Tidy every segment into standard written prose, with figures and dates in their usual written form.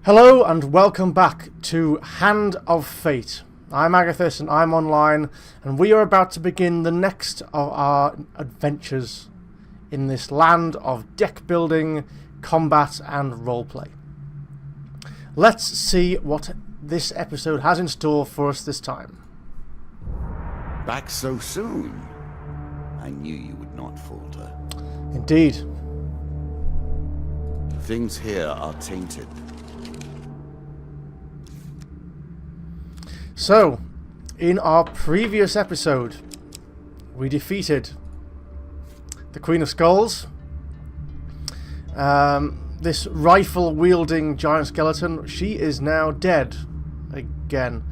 Hello and welcome back to Hand of Fate. I'm Agatheis and I'm online, and we are about to begin the next of our adventures in this land of deck building, combat and roleplay. Let's see what this episode has in store for us this time. Back so soon? I knew you would not falter. Indeed. Things here are tainted. So, in our previous episode, we defeated the Queen of Skulls, this rifle-wielding giant skeleton. She is now dead again.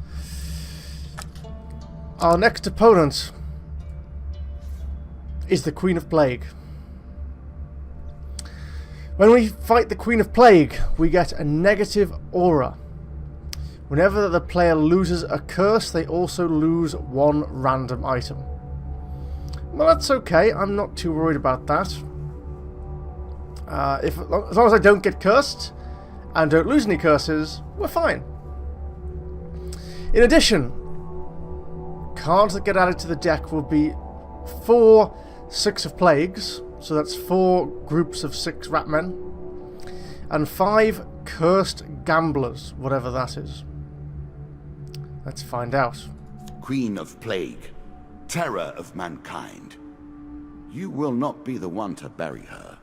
Our next opponent is the Queen of Plague. When we fight the Queen of Plague, we get a negative aura. Whenever the player loses a curse, they also lose one random item. Well, that's okay. I'm not too worried about that. As long as I don't get cursed and don't lose any curses, we're fine. In addition, cards that get added to the deck will be 4 Six of Plagues, so that's 4 groups of 6 rat men, and 5 Cursed Gamblers, whatever that is. Let's find out. Queen of Plague, terror of mankind. You will not be the one to bury her.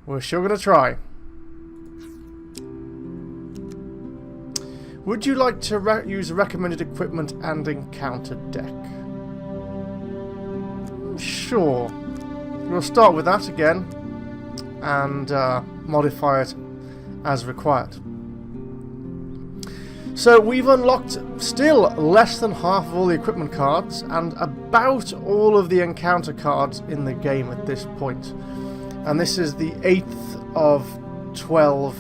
We're sure going to try. Would you like to use recommended equipment and encounter deck? Sure. We'll start with that again and modify it as required. So we've unlocked still less than half of all the equipment cards and about all of the encounter cards in the game at this point. And this is the 8th of 12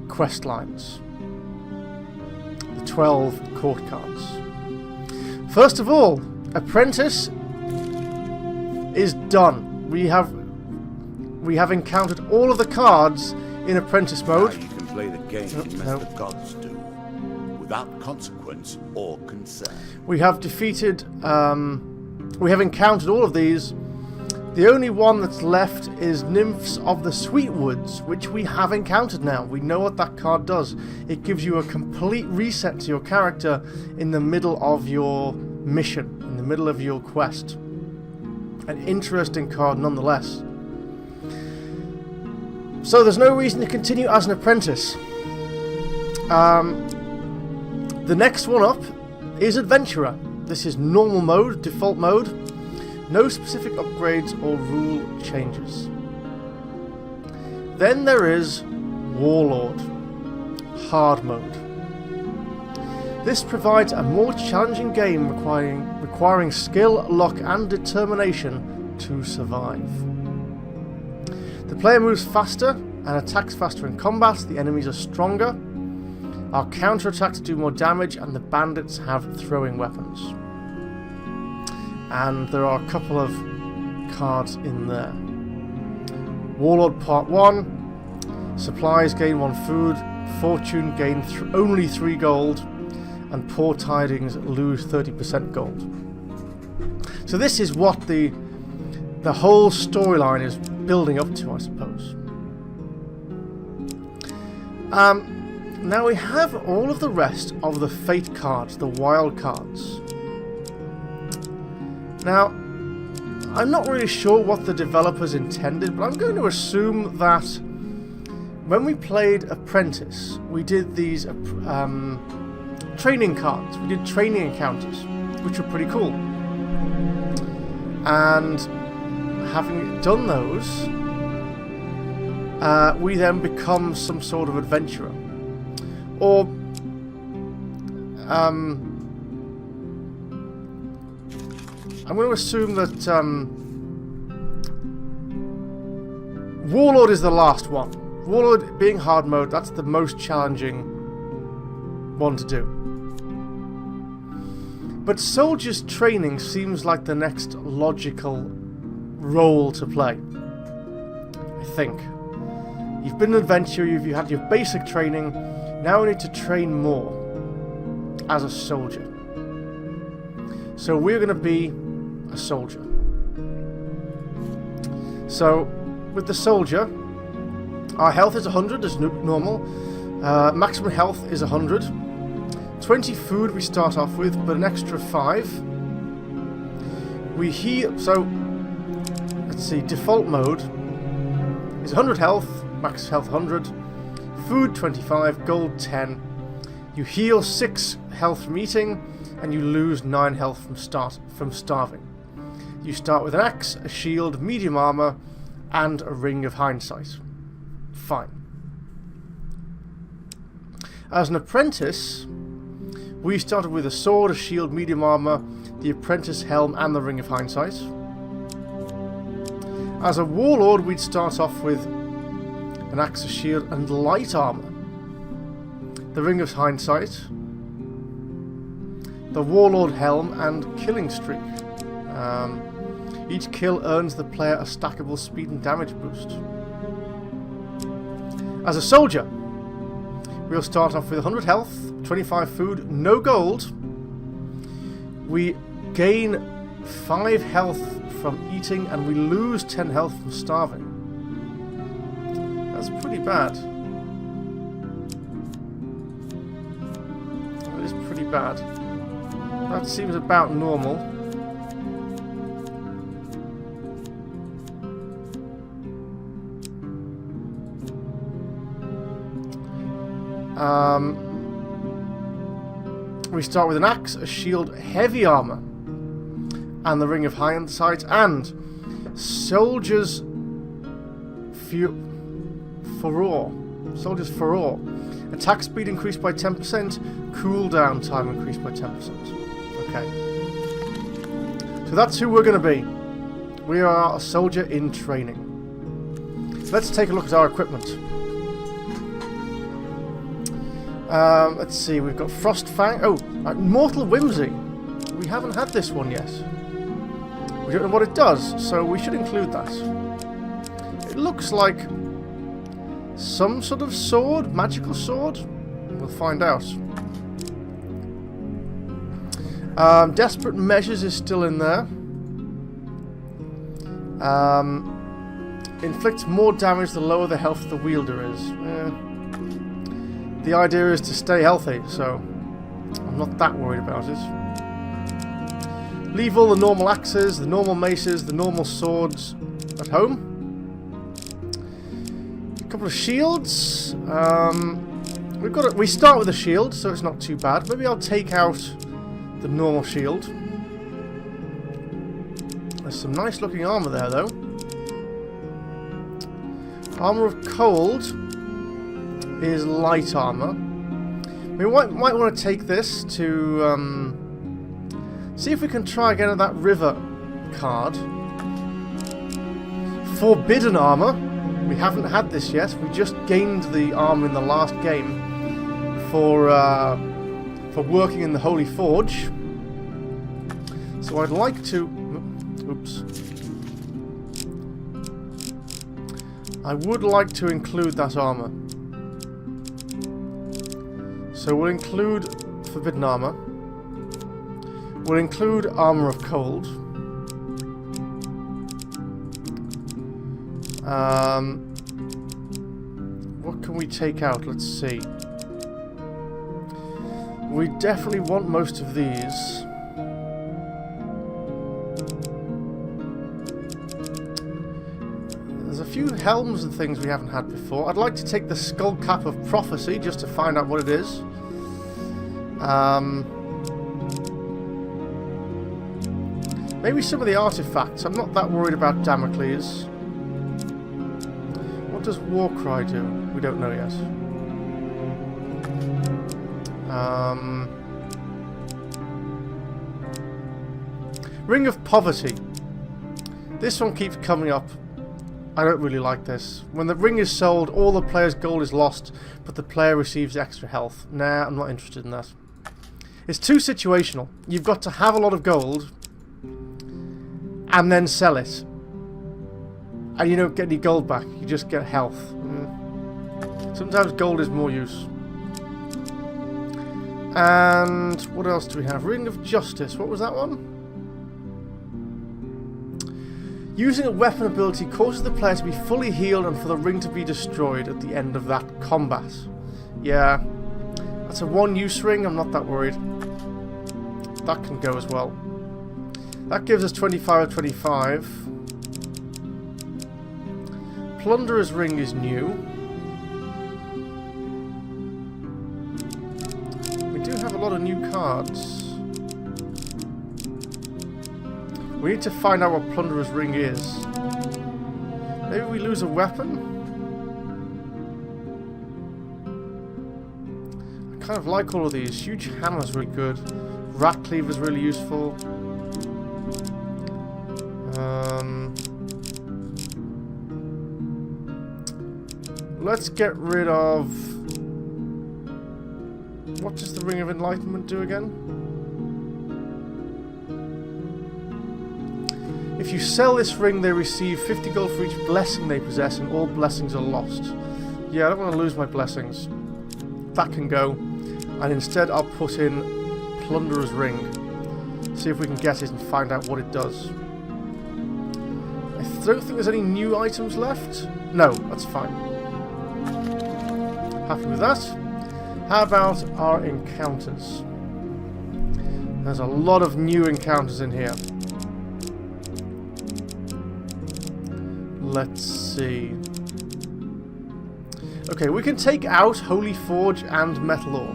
quest lines. The 12 court cards. First of all, Apprentice is done. We have encountered all of the cards in Apprentice mode. Now you can play the game the gods do, without consequence or concern. We have defeated, we have encountered all of these. The only one that's left is Nymphs of the Sweetwoods, which we have encountered now. We know what that card does. It gives you a complete reset to your character in the middle of your mission, in the middle of your quest. An interesting card nonetheless. So there's no reason to continue as an apprentice. The next one up is Adventurer. This is normal mode, default mode. No specific upgrades or rule changes. Then there is Warlord, hard mode. This provides a more challenging game requiring skill, luck and determination to survive. The player moves faster and attacks faster in combat, the enemies are stronger, our counterattacks do more damage, and the bandits have throwing weapons. And there are a couple of cards in there. Warlord Part 1, supplies gain 1 food, fortune gain only 3 gold, and poor tidings lose 30% gold. So this is what the whole storyline is building up to, I suppose. Now we have all of the rest of the fate cards, the Wildcards. Now, I'm not really sure what the developers intended, but I'm going to assume that when we played Apprentice, we did these training cards. We did training encounters, which were pretty cool. And having done those, we then become some sort of adventurer. Or I'm going to assume that Warlord is the last one. Warlord being hard mode, that's the most challenging one to do. But Soldier's training seems like the next logical role to play, I think. You've been an adventurer, you've had your basic training, now we need to train more as a soldier. So we're going to be a soldier. So with the soldier, our health is 100 as normal, maximum health is 100, 20 food we start off with, but an extra 5. We heal, so let's see, default mode is 100 health, max health 100, food 25, gold 10. You heal 6 health from eating, and you lose 9 health from starving. You start with an axe, a shield, medium armor, and a ring of hindsight. Fine. As an apprentice, we started with a sword, a shield, medium armor, the apprentice helm, and the ring of hindsight. As a warlord, we'd start off with an axe, a shield, and light armor, the ring of hindsight, the warlord helm, and killing streak. Each kill earns the player a stackable speed and damage boost. As a soldier, we'll start off with 100 health, 25 food, no gold. We gain 5 health from eating, and we lose 10 health from starving. That's pretty bad. That is pretty bad. That seems about normal. We start with an axe, a shield, heavy armor, and the ring of hindsight, and soldier's furore. Soldier's furore. Attack speed increased by 10%, cooldown time increased by 10%. Okay. So that's who we're going to be. We are a soldier in training. Let's take a look at our equipment. Let's see, we've got Frostfang. Oh, Mortal Whimsy. We haven't had this one yet. We don't know what it does, so we should include that. It looks like some sort of sword, magical sword. We'll find out. Desperate Measures is still in there. Inflicts more damage the lower the health the wielder is. The idea is to stay healthy, so I'm not that worried about it. Leave all the normal axes, the normal maces, the normal swords at home. A couple of shields. We start with a shield, so it's not too bad. Maybe I'll take out the normal shield. There's some nice looking armor there, though. Armor of Cold is light armor. We might want to take this to see if we can try again at that river card. Forbidden armor. We haven't had this yet. We just gained the armor in the last game for working in the Holy Forge. So I'd like to. Oops. I would like to include that armor. So we'll include Forbidden Armor. We'll include Armor of Cold. What can we take out? Let's see. We definitely want most of these. There's a few helms and things we haven't had before. I'd like to take the Skull Cap of Prophecy just to find out what it is. Maybe some of the artifacts. I'm not that worried about Damocles. What does Warcry do? We don't know yet. Ring of Poverty. This one keeps coming up. I don't really like this. When the ring is sold, all the player's gold is lost, but the player receives extra health. Nah, I'm not interested in that. It's too situational. You've got to have a lot of gold and then sell it. And you don't get any gold back. You just get health. Sometimes gold is more use. And what else do we have? Ring of Justice. What was that one? Using a weapon ability causes the player to be fully healed and for the ring to be destroyed at the end of that combat. Yeah. That's a one-use ring. I'm not that worried. That can go as well. That gives us 25 of 25. Plunderer's Ring is new. We do have a lot of new cards. We need to find out what Plunderer's Ring is. Maybe we lose a weapon? I kind of like all of these. Huge Hammer's really good. Rat Cleaver's really useful. Let's get rid of... What does the Ring of Enlightenment do again? If you sell this ring, they receive 50 gold for each blessing they possess, and all blessings are lost. Yeah, I don't want to lose my blessings. That can go. And instead I'll put in Plunderer's Ring. See if we can get it and find out what it does. I don't think there's any new items left. No, that's fine. Happy with that. How about our encounters? There's a lot of new encounters in here. Let's see. Okay, we can take out Holy Forge and Metal Ore.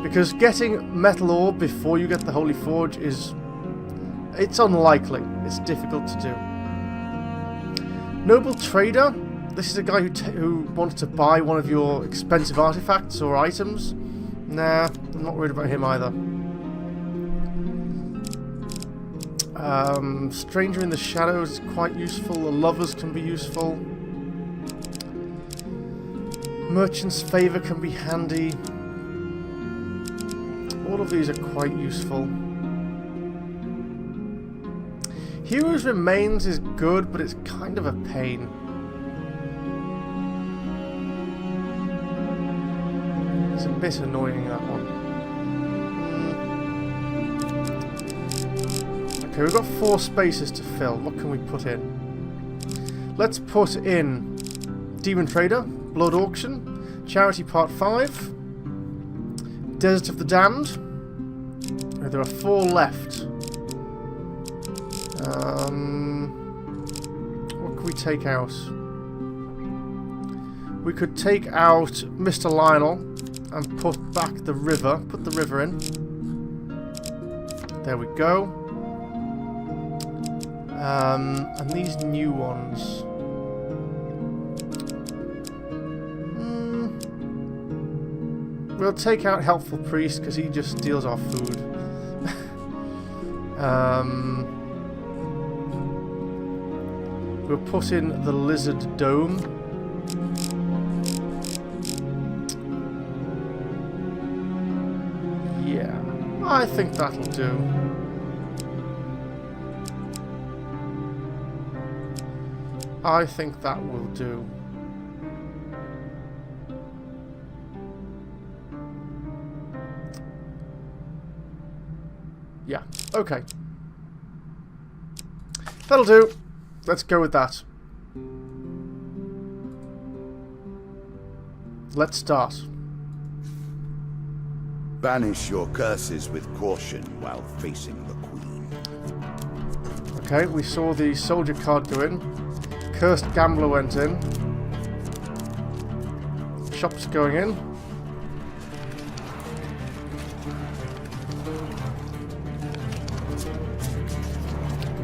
Because getting Metal Ore before you get the Holy Forge is... It's unlikely. It's difficult to do. Noble Trader. This is a guy who wanted to buy one of your expensive artifacts or items. Nah, I'm not worried about him either. Stranger in the Shadows is quite useful. The Lovers can be useful. Merchant's Favor can be handy. All of these are quite useful. Hero's Remains is good, but it's kind of a pain. It's a bit annoying, that one. Okay, we've got 4 spaces to fill. What can we put in? Let's put in Demon Trader, Blood Auction, Charity Part 5, Desert of the Damned. There are 4 left. What can we take out? We could take out Mr. Lionel and put back the river. Put the river in. There we go. And these new ones. We'll take out Helpful Priest because he just steals our food. We'll put in the Lizard Dome. Yeah, I think that'll do. I think that will do. Yeah, okay. That'll do. Let's go with that. Let's start. Banish your curses with caution while facing the Queen. Okay, we saw the soldier card go in. Cursed Gambler went in. Shop's going in.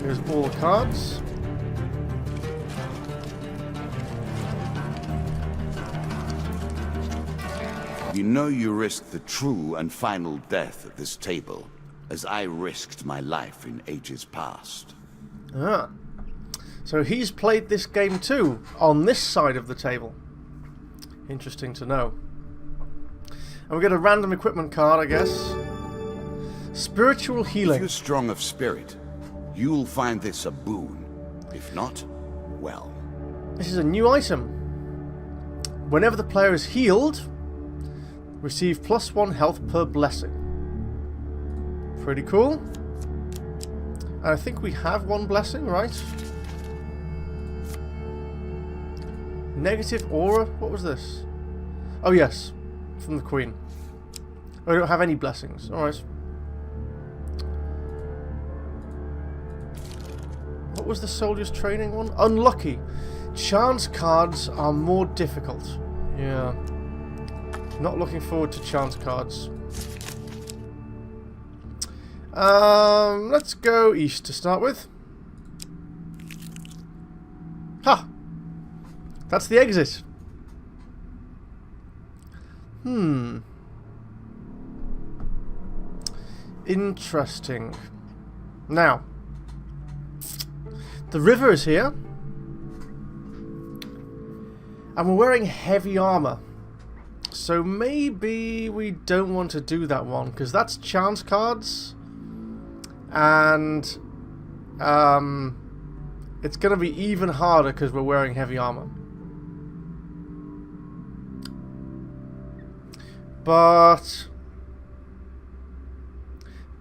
Here's all the cards. You know you risk the true and final death at this table, as I risked my life in ages past. Ah. So he's played this game too, on this side of the table. Interesting to know. And we get a random equipment card, I guess. Spiritual Healing. If you're strong of spirit, you'll find this a boon. If not, well. This is a new item. Whenever the player is healed, receive +1 health per blessing. Pretty cool. And I think we have one blessing, right? Negative aura? What was this? Oh yes, from the Queen. Oh, I don't have any blessings. Alright. What was the soldier's training one? Unlucky. Chance cards are more difficult. Yeah. Not looking forward to chance cards. Let's go east to start with. Ha! That's the exit. Interesting. Now, the river is here. And we're wearing heavy armor. So maybe we don't want to do that one, because that's chance cards. And it's going to be even harder because we're wearing heavy armor. But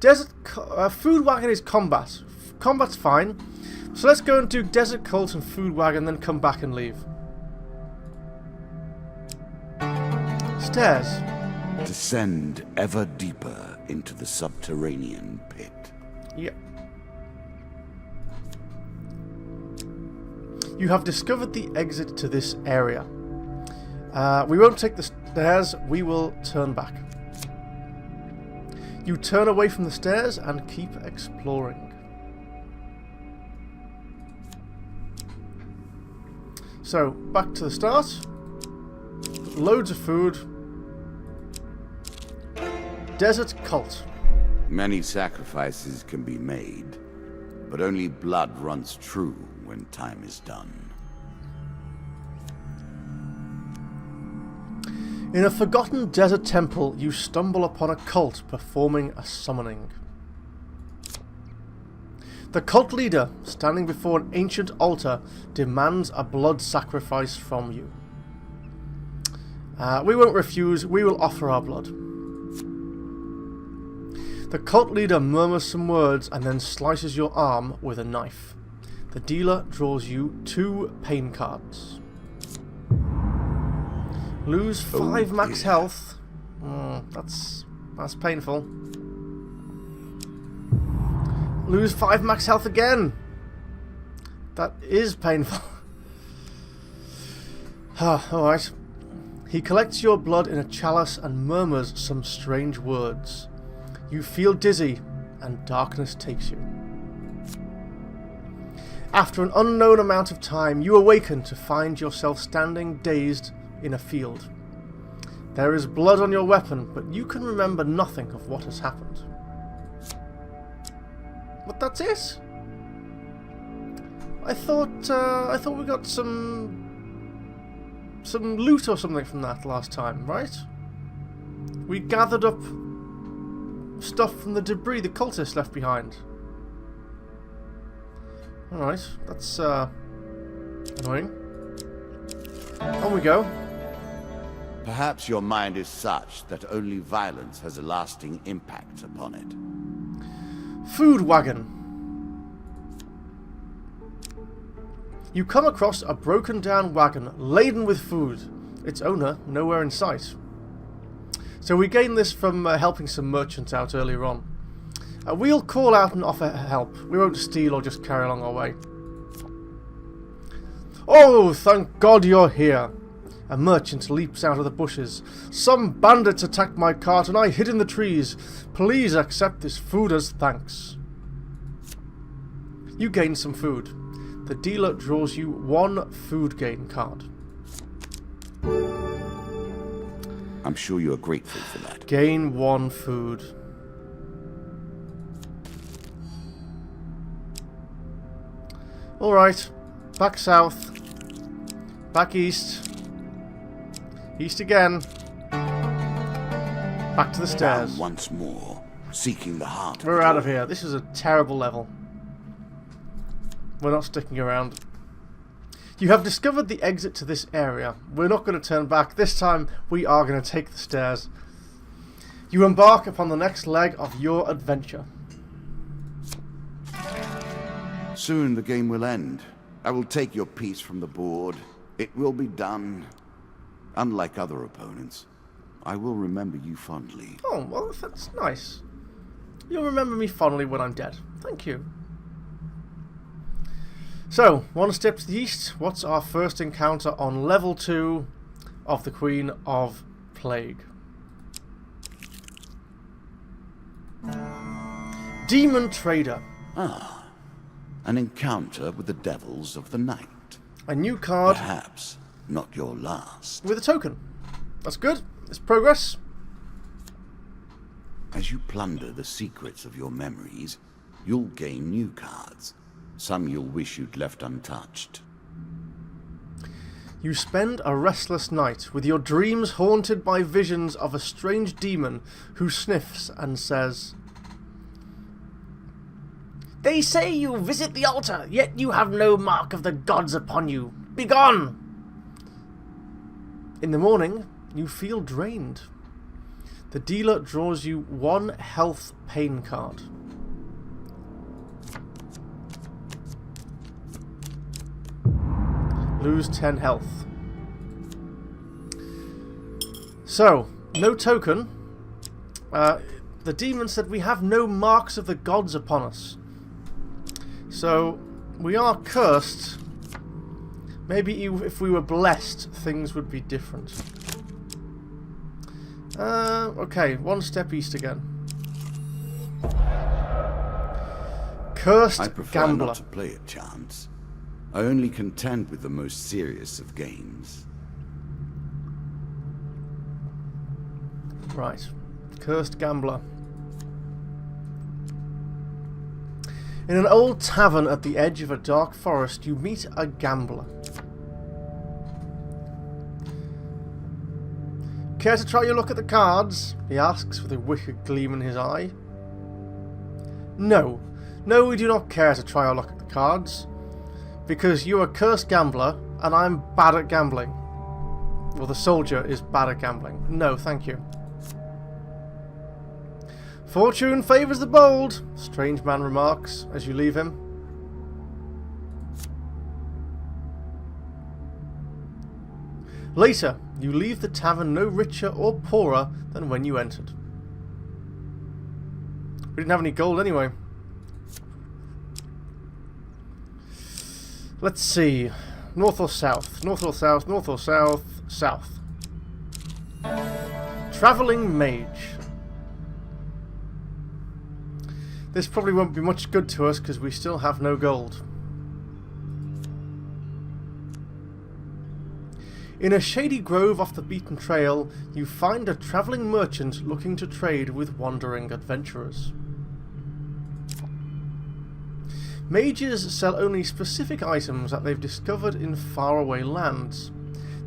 desert food wagon is combat. Combat's fine. So let's go and do desert cult and food wagon, then come back and leave. Stairs. Descend ever deeper into the subterranean pit. Yep. You have discovered the exit to this area. We won't take the stairs, we will turn back. You turn away from the stairs and keep exploring. So, back to the start. Loads of food. Desert cult. Many sacrifices can be made, but only blood runs true when time is done. In a forgotten desert temple, you stumble upon a cult performing a summoning. The cult leader, standing before an ancient altar, demands a blood sacrifice from you. We won't refuse, we will offer our blood. The cult leader murmurs some words and then slices your arm with a knife. The dealer draws you 2 pain cards. Lose 5 max health. That's painful. Lose 5 max health again. That is painful. Alright. He collects your blood in a chalice and murmurs some strange words. You feel dizzy, and darkness takes you. After an unknown amount of time, you awaken to find yourself standing dazed in a field. There is blood on your weapon, but you can remember nothing of what has happened. But that's it? I thought we got some loot or something from that last time, right? We gathered up stuff from the debris the cultists left behind. Alright, that's annoying. On we go. Perhaps your mind is such that only violence has a lasting impact upon it. Food wagon. You come across a broken down wagon laden with food. Its owner nowhere in sight. So we gained this from helping some merchants out earlier on. We'll call out and offer help. We won't steal or just carry along our way. Oh, thank God you're here. A merchant leaps out of the bushes. Some bandits attacked my cart and I hid in the trees. Please accept this food as thanks. You gain some food. The dealer draws you 1 food gain card. I'm sure you're grateful for that. Gain 1 food. Alright. Back south. Back east. East again. Back to the stairs. Down once more, seeking the heart. We're out of here. This is a terrible level. We're not sticking around. You have discovered the exit to this area. We're not going to turn back. This time, we are going to take the stairs. You embark upon the next leg of your adventure. Soon the game will end. I will take your piece from the board. It will be done. Unlike other opponents, I will remember you fondly. Oh, well, that's nice. You'll remember me fondly when I'm dead. Thank you. So, one step to the east. What's our first encounter on level 2 of the Queen of Plague? Demon Trader. Ah, an encounter with the devils of the night. A new card. Perhaps not your last. With a token. That's good. It's progress. As you plunder the secrets of your memories, you'll gain new cards. Some you'll wish you'd left untouched. You spend a restless night with your dreams haunted by visions of a strange demon who sniffs and says, "They say you visit the altar, yet you have no mark of the gods upon you. Begone!" In the morning, you feel drained. The dealer draws you 1 health pain card. Lose 10 health. So, no token. The demon said we have no marks of the gods upon us. So, we are cursed. Maybe if we were blessed, things would be different. Okay, 1 step east again. Cursed I prefer Gambler. not to play at chance. I only contend with the most serious of games. Right. Cursed Gambler. In an old tavern at the edge of a dark forest, you meet a gambler. Care to try your luck at the cards? He asks with a wicked gleam in his eye. No. No, we do not care to try our luck at the cards. Because you are a cursed gambler, and I'm bad at gambling. Well, the soldier is bad at gambling. No, thank you. Fortune favours the bold, strange man remarks as you leave him. Later, you leave the tavern no richer or poorer than when you entered. We didn't have any gold anyway. Let's see. North or south? North or south? North or south? South. Travelling Mage. This probably won't be much good to us because we still have no gold. In a shady grove off the beaten trail, you find a travelling merchant looking to trade with wandering adventurers. Mages sell only specific items that they've discovered in faraway lands.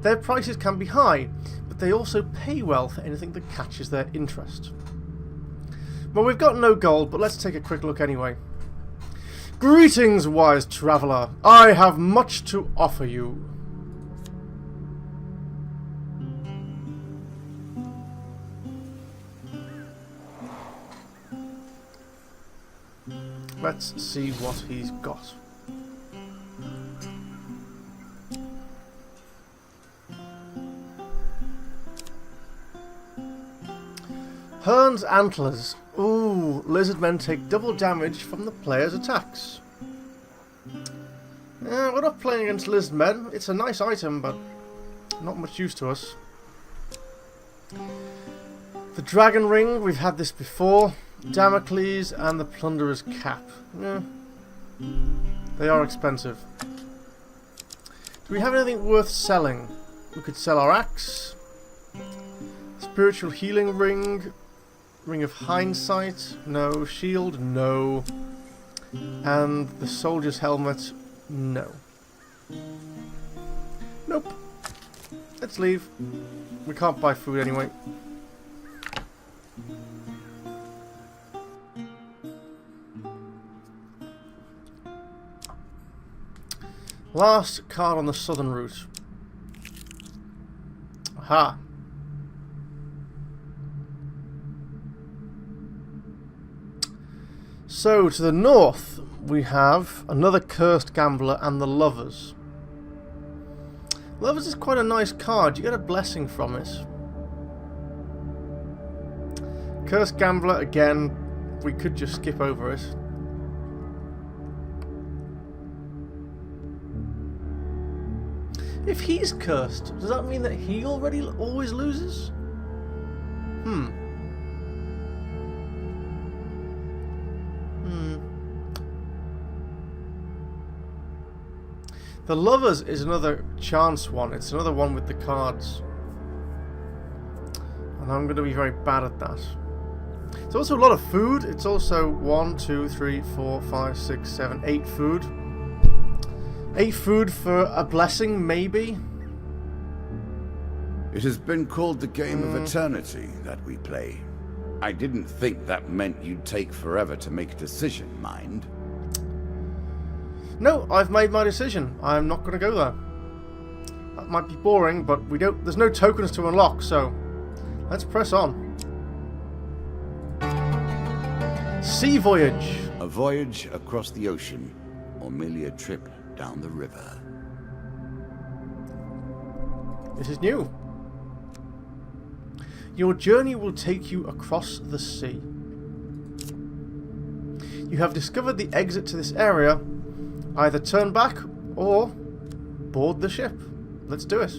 Their prices can be high, but they also pay well for anything that catches their interest. Well, we've got no gold, but let's take a quick look anyway. Greetings, wise traveller. I have much to offer you. Let's see what he's got. Hearn's Antlers. Ooh, lizard men take double damage from the player's attacks. We're not playing against lizard men. It's a nice item, but not much use to us. The Dragon Ring, we've had this before. Damocles and the Plunderer's Cap. They are expensive. Do we have anything worth selling? We could sell our axe. Spiritual Healing Ring. Ring of Hindsight. No. Shield. No. And the Soldier's Helmet. No. Nope. Let's leave. We can't buy food anyway. Last card on the southern route. Aha. So, to the north, we have another Cursed Gambler and the Lovers. Lovers is quite a nice card. You get a blessing from it. Cursed Gambler, again, we could just skip over it. If he's cursed, does that mean that he already always loses? The Lovers is another chance one. It's another one with the cards. And I'm going to be very bad at that. It's also a lot of food. It's also 1, 2, 3, 4, 5, 6, 7, 8 food. 8 food for a blessing, maybe? It has been called the game of eternity that we play. I didn't think that meant you'd take forever to make a decision, mind. No, I've made my decision. I'm not going to go there. That might be boring, but there's no tokens to unlock, so let's press on. Sea voyage. A voyage across the ocean, or merely a trip down the river. This is new. Your journey will take you across the sea. You have discovered the exit to this area. Either turn back or board the ship. Let's do it.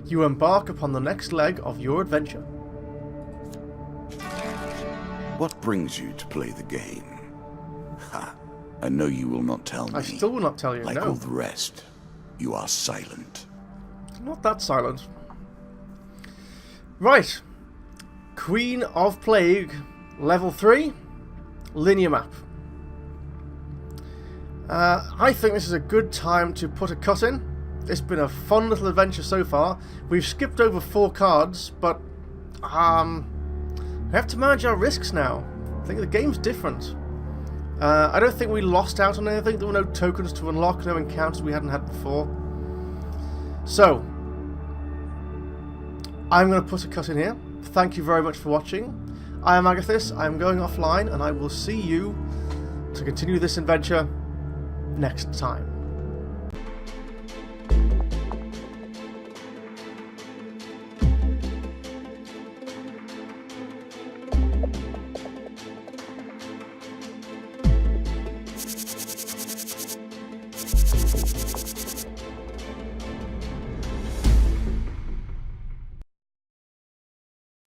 You embark upon the next leg of your adventure. What brings you to play the game? Ha! I know you will not tell me. I still will not tell you, like no. all the rest, you are silent. Not that silent. Right. Queen of Plague, level 3, linear map. I think this is a good time to put a cut in. It's been a fun little adventure so far. We've skipped over 4 cards, but we have to manage our risks now. I think the game's different. I don't think we lost out on anything. There were no tokens to unlock, no encounters we hadn't had before. So, I'm going to put a cut in here. Thank you very much for watching. I am Agatheis. I am going offline, and I will see you to continue this adventure next time.